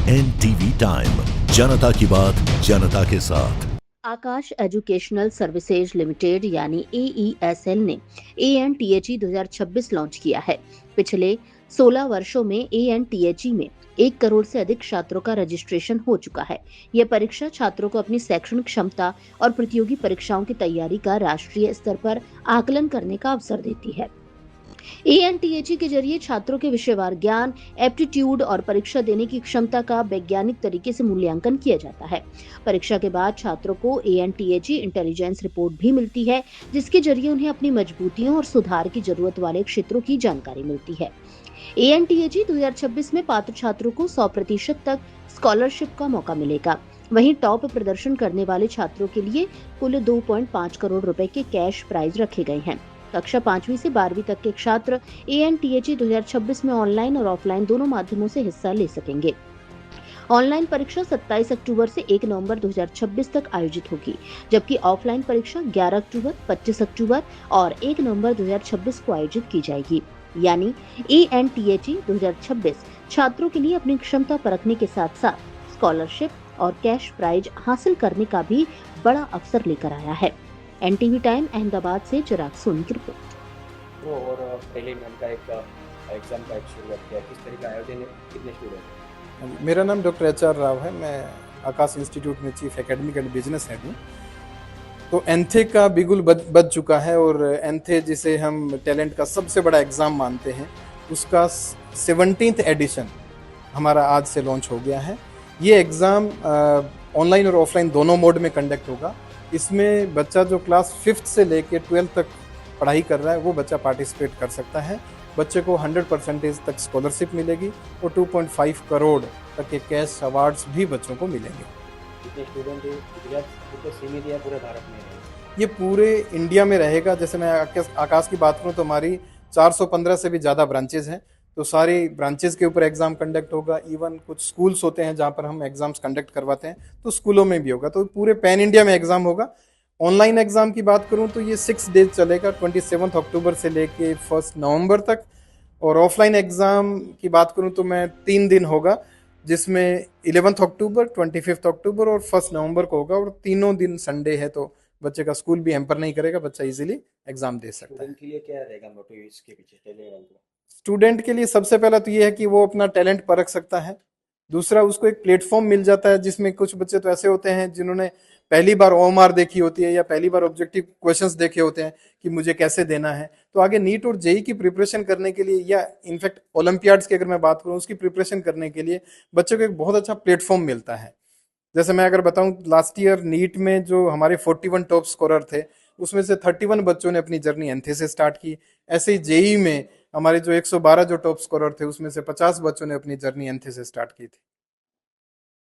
NTV time, जनता की बात जनता के साथ। आकाश एजुकेशनल सर्विसेज लिमिटेड यानी AESL ने ANTHE 2026 लॉन्च किया है। पिछले 16 वर्षों में ANTHE में 1 करोड़ से अधिक छात्रों का रजिस्ट्रेशन हो चुका है। यह परीक्षा छात्रों को अपनी शैक्षणिक क्षमता और प्रतियोगी परीक्षाओं की तैयारी का राष्ट्रीय स्तर पर आकलन करने का अवसर देती है। ANTHE के जरिए छात्रों के विषयवार ज्ञान, एप्टीट्यूड और परीक्षा देने की क्षमता का वैज्ञानिक तरीके से मूल्यांकन किया जाता है। परीक्षा के बाद छात्रों को ANTHE इंटेलिजेंस रिपोर्ट भी मिलती है, जिसके जरिए उन्हें अपनी मजबूतियों और सुधार की जरूरत वाले क्षेत्रों की जानकारी मिलती है। ANTHE 2026 में पात्र छात्रों को 100% तक स्कॉलरशिप का मौका मिलेगा। वहीं टॉप प्रदर्शन करने वाले छात्रों के लिए कुल 2.5 करोड़ रुपए के कैश प्राइज रखे गए हैं। कक्षा 5वीं से 12वीं तक के छात्र ANTHE 2026 में ऑनलाइन और ऑफलाइन दोनों माध्यमों से हिस्सा ले सकेंगे। ऑनलाइन परीक्षा 27 अक्टूबर से 1 नवंबर 2026 तक आयोजित होगी, जबकि ऑफलाइन परीक्षा 11 अक्टूबर, 25 अक्टूबर और 1 नवंबर 2026 को आयोजित की जाएगी। यानी ANTHE 2026 छात्रों के लिए अपनी क्षमता परखने के साथ साथ स्कॉलरशिप और कैश प्राइज हासिल करने का भी बड़ा अवसर लेकर आया है। NTV टाइम अहमदाबाद से चिराग सोनी की रिपोर्ट। वो और पहले मंथ का एक एग्जाम का शुरुआत किया, किस तरह का आयोजन है, कितने स्टूडेंट? मेरा नाम डॉक्टर HR राव है। मैं आकाश इंस्टीट्यूट में chief academic and business head हूँ। तो एंथे का बिगुल बज चुका है और एंथे जिसे हम टैलेंट का सबसे बड़ा एग्ज़ाम मानते हैं, उसका 17th एडिशन हमारा आज से लॉन्च हो गया है। ये एग्ज़ाम ऑनलाइन और ऑफलाइन दोनों मोड में कंडक्ट होगा। इसमें बच्चा जो क्लास 5th से लेके 12th तक पढ़ाई कर रहा है वो बच्चा पार्टिसिपेट कर सकता है। बच्चे को 100% तक स्कॉलरशिप मिलेगी और 2.5 करोड़ तक के कैश अवार्ड्स भी बच्चों को मिलेंगे। कितने स्टूडेंट हैं? गुजरात तो सीमित है, पूरे भारत में है? ये पूरे इंडिया में रहेगा। जैसे मैं आकाश की बात करूँ तो हमारी 415 से भी ज़्यादा ब्रांचेज हैं, तो सारी ब्रांचेज के ऊपर एग्जाम कंडक्ट होगा। इवन कुछ स्कूल्स होते हैं जहाँ पर हम एग्जाम्स कंडक्ट करवाते हैं, तो स्कूलों में भी होगा। तो पूरे पैन इंडिया में एग्जाम होगा। ऑनलाइन एग्जाम की बात करूँ तो ये 6 डेज चलेगा, 27 अक्टूबर से लेके 1 नवंबर तक। और ऑफलाइन एग्जाम की बात करूँ तो मैं 3 दिन होगा, जिसमें 11 अक्टूबर, 25 अक्टूबर और 1 नवंबर को होगा। और तीनों दिन संडे है, तो बच्चे का स्कूल भी हैम्पर नहीं करेगा, बच्चा इजीली एग्जाम दे सकता है। स्टूडेंट के लिए क्या रहेगा मोटिव इसके पीछे चलने वाला? स्टूडेंट के लिए सबसे पहला तो ये है कि वो अपना टैलेंट परख सकता है। दूसरा, उसको एक प्लेटफॉर्म मिल जाता है, जिसमें कुछ बच्चे तो ऐसे होते हैं जिन्होंने पहली बार OMR देखी होती है या पहली बार ऑब्जेक्टिव क्वेश्चंस देखे होते हैं कि मुझे कैसे देना है। तो आगे नीट और जेई की प्रिपरेशन करने के लिए या इनफैक्ट ओलंपियाड्स की अगर मैं बात करूँ उसकी प्रिपरेशन करने के लिए बच्चों को एक बहुत अच्छा प्लेटफॉर्म मिलता है। जैसे मैं अगर बताऊं, लास्ट ईयर नीट में जो हमारे 41 टॉप स्कोरर थे, उसमें से 31 बच्चों ने अपनी जर्नी एंथे से स्टार्ट की। ऐसे ही जेई में हमारे जो 112 जो टॉप स्कोरर थे, उसमें से 50 बच्चों ने अपनी जर्नी एंथे से स्टार्ट की थी।